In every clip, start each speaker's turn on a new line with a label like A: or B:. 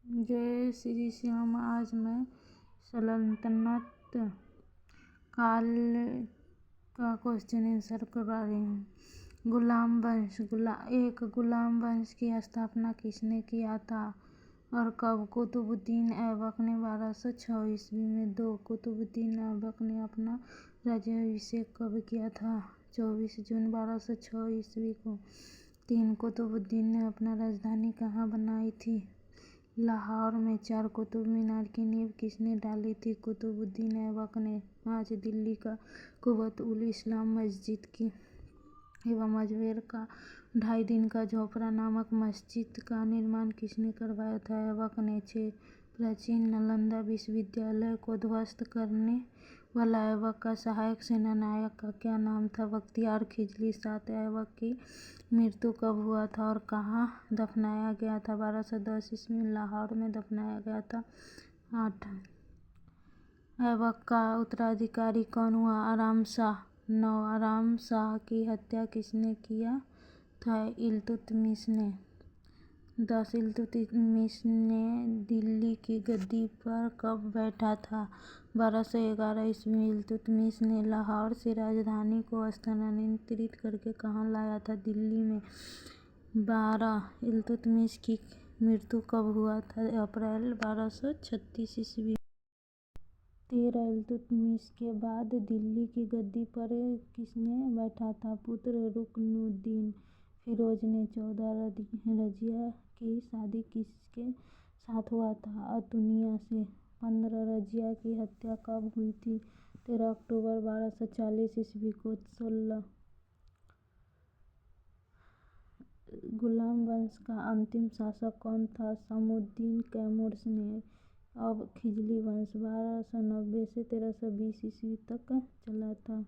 A: जय श्री श्याम। आज मैं सल्तनत काल का क्वेश्चन आंसर करवा रही हूँ। गुलाम वंश। एक गुलाम वंश की स्थापना किसने किया था और कब? कुतुबुद्दीन ऐबक ने 1206 ईस्वी में। 2. कुतुबुद्दीन ऐबक ने अपना राज्याभिषेक कब किया था? 24 जून 1206 ईस्वी को। 3. कुतुबुद्दीन ने अपना राजधानी कहाँ बनाई थी? लाहौर में। 4. कुतुब मीनार की नींव किसने डाली थी? कुतुबुद्दीन ऐबक ने। 5. दिल्ली का कुव्वत उल इस्लाम मस्जिद की एवं अजमेर का 2.5 दिन का झोपड़ा नामक मस्जिद का निर्माण किसने करवाया था? ऐबक ने। 6. प्राचीन नालंदा विश्वविद्यालय को ध्वस्त करने वाला ऐबक का सहायक सेनानायक का क्या नाम था? बख्तियार खिलजी। 7. ऐबक की मृत्यु कब हुआ था और कहाँ दफनाया गया था? 1210 ईस्वी में लाहौर में दफनाया गया था। 8. ऐबक का उत्तराधिकारी कौन हुआ? आराम शाह। 9. आराम शाह की हत्या किसने किया था? इल्तुतमिश ने। 10. इल्तुतमिश ने दिल्ली की गद्दी पर कब बैठा था? 1211 ईस्वी में। इल्तुतमिश ने लाहौर से राजधानी को स्थानांतरित करके कहाँ लाया था? दिल्ली में। 12. इल्तुतमिश की मृत्यु कब हुआ था? अप्रैल 1236 ईस्वी। 13. इल्तुतमिश के बाद दिल्ली की गद्दी पर किसने बैठा था? पुत्र रुकनुद्दीन फिरोज ने। 14. रजिया की शादी किसके साथ हुआ था? अतुनिया से। 15. रजिया की हत्या कब हुई थी? 13 अक्टूबर 1240 ईस्वी को। 16. गुलाम वंश का अंतिम शासक कौन था? शमुद्दीन कैमूर ने। अब खिजली वंश 1290 से 1320 ईस्वी तक चला था।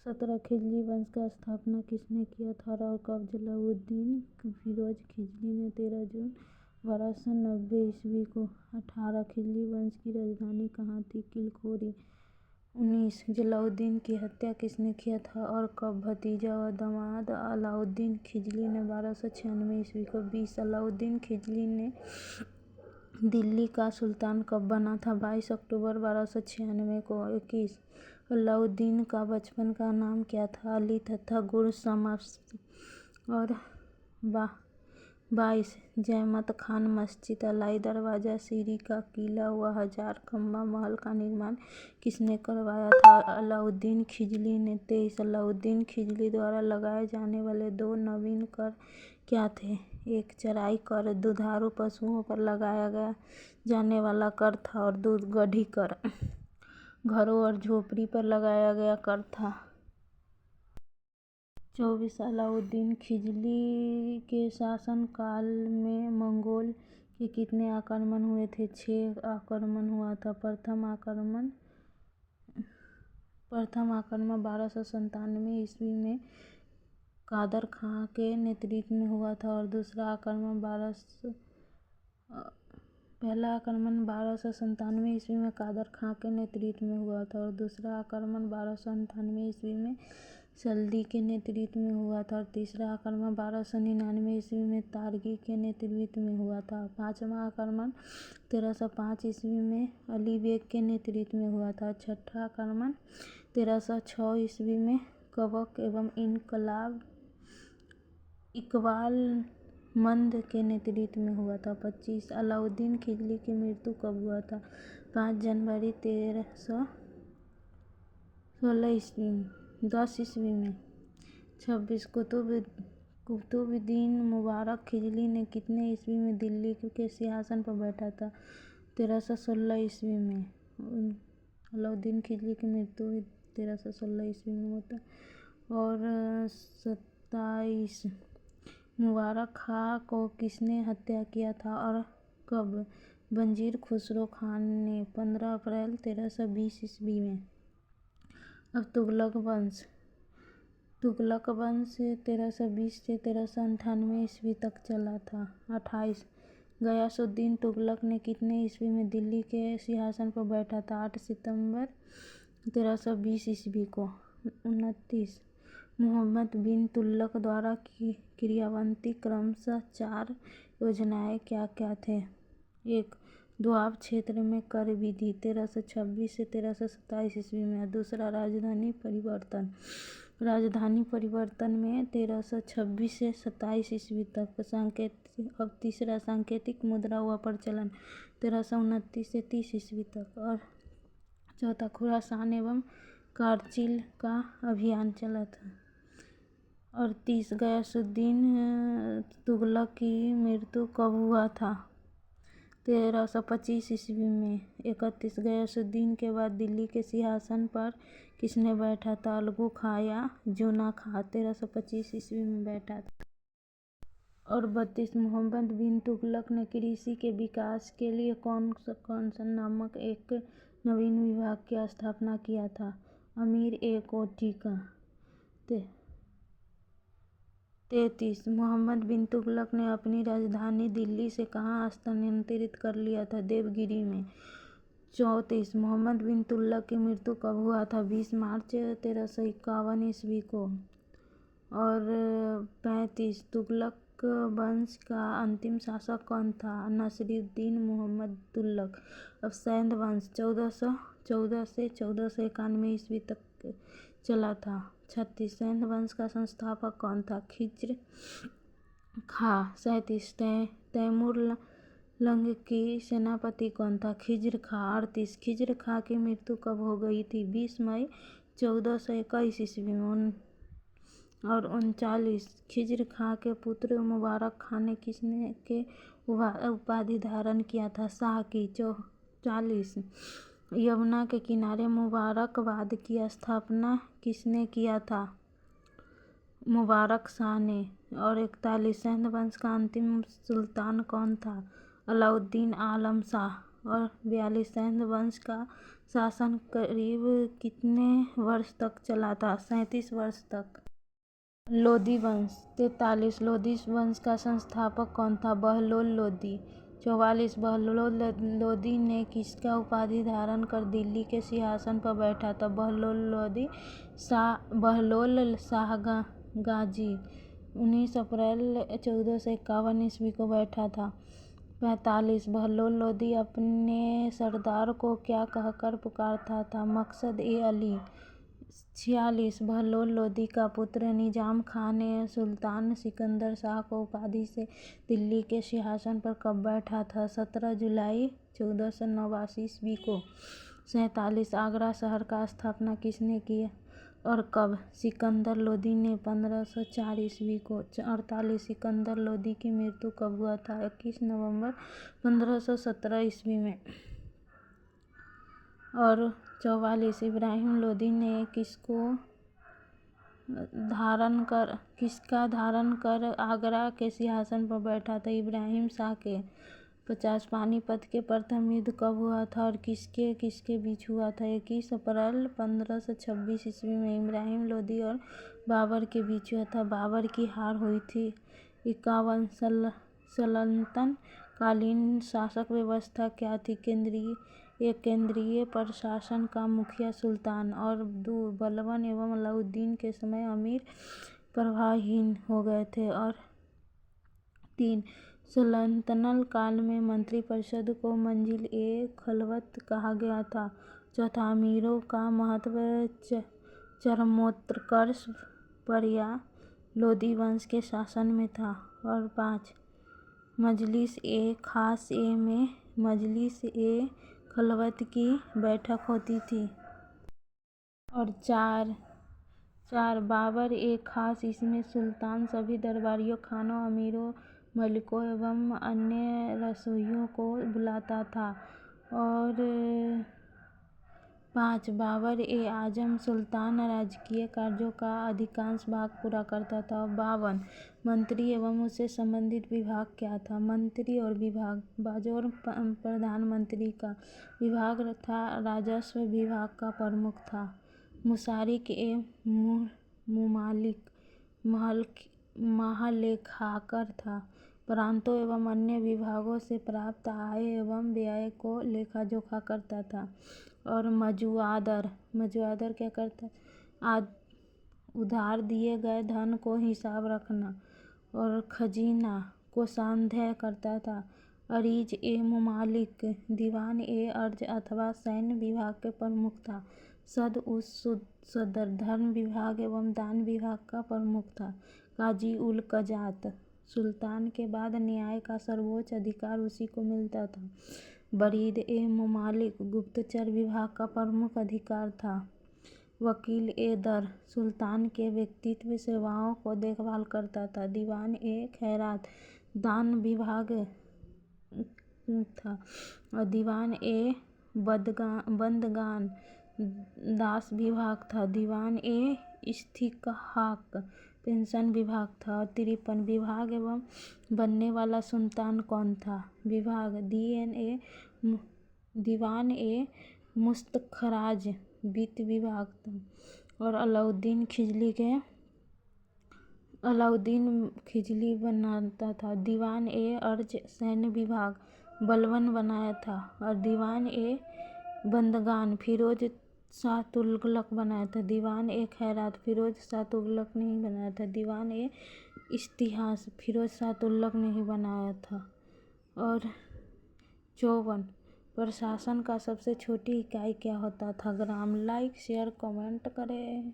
A: 17. खिजली वंश का स्थापना किसने किया था और कब? जलालुद्दीन फिरोज खिजली ने। 13 जून 1290 ईस्वी को। 18. खिजली वंश की राजधानी कहाँ थी? किलकोरी। 19. जलालुद्दीन की हत्या किसने किया था और कब? भतीजा व दामाद अलाउद्दीन खिलजी ने। 1296 ईस्वी को। 20. अलाउद्दीन खिलजी ने दिल्ली का सुल्तान कब बना था? 22 अक्टूबर 1296 को। 21. अलाउद्दीन का बचपन का नाम क्या था? अली तथा गुरशम्स। और 22. जहमत खान मस्जिद, अलाई दरवाजा, सीरी का किला व हजार खंबा महल का निर्माण किसने करवाया था? अलाउद्दीन खिलजी ने। 23. अलाउद्दीन खिलजी द्वारा लगाए जाने वाले 2 नवीन कर क्या थे? 1. चराई कर दुधारू पशुओं पर लगाया जाने वाला कर था और 2. गढ़ी कर घरों और झोपड़ी पर लगाया गया कर था। 24. अलाउद्दीन खिलजी के शासनकाल में मंगोल के कितने आक्रमण हुए थे? 6 आक्रमण हुआ था। प्रथम आक्रमण 1297 ईस्वी में कादर खां के नेतृत्व में हुआ था और दूसरा आक्रमण पहला आक्रमण 1297 ईस्वी में कादर खां के नेतृत्व में हुआ था और दूसरा आक्रमण 1298 ईस्वी में सल्दी के नेतृत्व में हुआ था और तीसरा आक्रमण 1299 ईस्वी में तारगी के नेतृत्व में हुआ था। 5वां आक्रमण 1305 ईस्वी में अली बेग के नेतृत्व में हुआ था। 6ठा आक्रमण 1306 ईस्वी में कबक एवं इकबाल मंद के नेतृत्व में हुआ था। 25. अलाउद्दीन खिलजी की मृत्यु कब हुआ था? 5 जनवरी 1310 ईस्वी में। 26. कुतुबुद्दीन मुबारक खिलजी ने कितने ईस्वी में दिल्ली के सिंहासन पर बैठा था? 1316 ईस्वी में। अलाउद्दीन खिलजी की मृत्यु 1316 ईस्वी में होता। और 27. मुबारक खां को किसने हत्या किया था और कब? वजीर खुसरो खान ने। 15 अप्रैल 1320 ईस्वी में। अब तुगलक वंश 1320 से 1398 ईस्वी तक चला था। 28. गयासुद्दीन तुगलक ने कितने ईस्वी में दिल्ली के सिंहासन पर बैठा था? 8 सितंबर 1320 ईस्वी को। 29. मोहम्मद बिन तुगलक द्वारा क्रियान्वित क्रमशः 4 योजनाएं क्या क्या थे? एक दोआब क्षेत्र में कर विधि 1326 से 1327 ईस्वी में। दूसरा राजधानी परिवर्तन। राजधानी परिवर्तन में 1326 से 27 ईस्वी तक सांकेतिक। अब तीसरा सांकेतिक मुद्रा हुआ प्रचलन 1329 से 30 ईस्वी तक। और चौथा खुरासान एवं कारचिल का अभियान चला था। और 30 गयासुद्दीन तुगलक की मृत्यु कब हुआ था? 1325 ईस्वी में। 31 गयासुद्दीन के बाद दिल्ली के सिंहासन पर किसने बैठा था? अलगू खां या जूना खां 1325 ईस्वी में बैठा था। और 32 मोहम्मद बिन तुगलक ने कृषि के विकास के लिए कौन सा नामक एक नवीन विभाग की स्थापना किया था? अमीर-ए-कोठी का। 33 मोहम्मद बिन तुगलक ने अपनी राजधानी दिल्ली से कहाँ स्थानांतरित कर लिया था? देवगिरी में। 34 मोहम्मद बिन तुगलक की मृत्यु कब हुआ था? 20 मार्च 1351 ईस्वी को। और 35 तुगलक वंश का अंतिम शासक कौन था? नसीरुद्दीन मोहम्मद तुगलक। अब सैंध वंश 1414 से 1491 ईस्वी तक चला था। 36 सैंध वंश का संस्थापक कौन था? खिज्र खां। 37 तैमूर लंग की सेनापति कौन था? खिज्र खां। 38 खिज्र खां की मृत्यु कब हो गई थी? 20 मई 1421 ईस्वी में। और 39 खिज्र खां के पुत्र मुबारक खां ने किसने के उपाधि धारण किया था? शाह की। 40 यमुना के किनारे मुबारकबाद की स्थापना किसने किया था? मुबारक शाह ने। और 41 सैंध वंश का अंतिम सुल्तान कौन था? अलाउद्दीन आलम शाह। और 42 सैंध वंश का शासन करीब कितने वर्ष तक चला था? 37 वर्ष तक। लोदी वंश 43 लोदी वंश का संस्थापक कौन था? बहलोल लोदी। 44 बहलोल लोदी ने किसका उपाधि धारण कर दिल्ली के सिंहासन पर बैठा था? बहलोल शाह गाजी। 19 अप्रैल 1451 ईस्वी को बैठा था। 45 बहलोल लोदी अपने सरदार को क्या कहकर पुकारता था? मकसद-ए-अली। 46 बहलोल लोदी का पुत्र निजाम खां ने सुल्तान सिकंदर शाह को उपाधि से दिल्ली के सिंहासन पर कब बैठा था? 17 जुलाई 1489 ईस्वी को। 47 आगरा शहर का स्थापना किसने की और कब? सिकंदर लोदी ने 1504 ईस्वी को। 48 सिकंदर लोदी की मृत्यु कब हुआ था? 21 नवंबर 1517 ईस्वी में। और 44 इब्राहिम लोदी ने किसका धारण कर आगरा के सिंहासन पर बैठा था? इब्राहिम शाह के। 50 पानीपत के प्रथम युद्ध कब हुआ था और किसके किसके बीच हुआ था? 21 अप्रैल 1526 ईस्वी में इब्राहिम लोदी और बाबर के बीच हुआ था। बाबर की हार हुई थी। 51 सल्तनत कालीन शासक व्यवस्था क्या थी? केंद्रीय प्रशासन का मुखिया सुल्तान। और 2 बलबन एवं अलाउद्दीन के समय अमीर प्रभावहीन हो गए थे। और 3 सल्तनत काल में मंत्रिपरिषद को मंजिल-ए-खिलाफत कहा गया था। 4 अमीरों का महत्व चरमोत्कर्ष पर या लोदी वंश के शासन में था। और 5 मजलिस-ए-खास-ए में मजलिस-ए-खिलाफत की बैठक होती थी। और 4 बाबर-ए-खास इसमें सुल्तान सभी दरबारियों, खानों, अमीरों, मलिकों एवं अन्य रईसों को बुलाता था। और 5 बाबर-ए-आजम सुल्तान राजकीय कार्यों का अधिकांश भाग पूरा करता था। 52 मंत्री एवं उससे संबंधित विभाग क्या था? मंत्री और विभाग। बाजोर प्रधानमंत्री का विभाग था। राजस्व विभाग का प्रमुख था। मुसारिक-ए-मुमालिक महालेखाकार था। प्रांतों एवं अन्य विभागों से प्राप्त आय एवं व्यय को लेखा-जोखा करता था। और मजुआदार क्या करता? उधार दिए गए धन को हिसाब रखना। और खजीना कोषाध्यक्ष करता था। अरीज ए ममालिक, दीवान ए अर्ज अथवा सैन्य विभाग के प्रमुख था। सद उस सदर धर्म विभाग एवं दान विभाग का प्रमुख था। काजी उल कजात, सुल्तान के बाद न्याय का सर्वोच्च अधिकार उसी को मिलता था। बरीद ए ममालिक, गुप्तचर विभाग का प्रमुख अधिकार था। वकील ए दर, सुल्तान के व्यक्तित्व सेवाओं को देखभाल करता था। दीवान ए खैरात, दान विभाग था। और दीवान ए बंदगान, दास विभाग था। दीवान ए इस्तिकहाक, पेंशन विभाग था। और 53 विभाग एवं बनने वाला सुल्तान कौन था? विभाग दीवान ए मुस्तखराज, वित्त विभाग था। और अलाउद्दीन खिजली बनाता था। दीवान ए अर्ज, सैन्य विभाग, बलबन बनाया था। और दीवान ए बंदगान, फिरोज शाह तुगलक बनाया था। दीवान ए खैरात, फिरोज शाह तुगलक ने ही बनाया था। दीवान ए इतिहास, फिरोज शाह तुगलक ने ही बनाया था। और 54 प्रशासन का सबसे छोटी इकाई क्या होता था? ग्राम। लाइक शेयर कमेंट करें।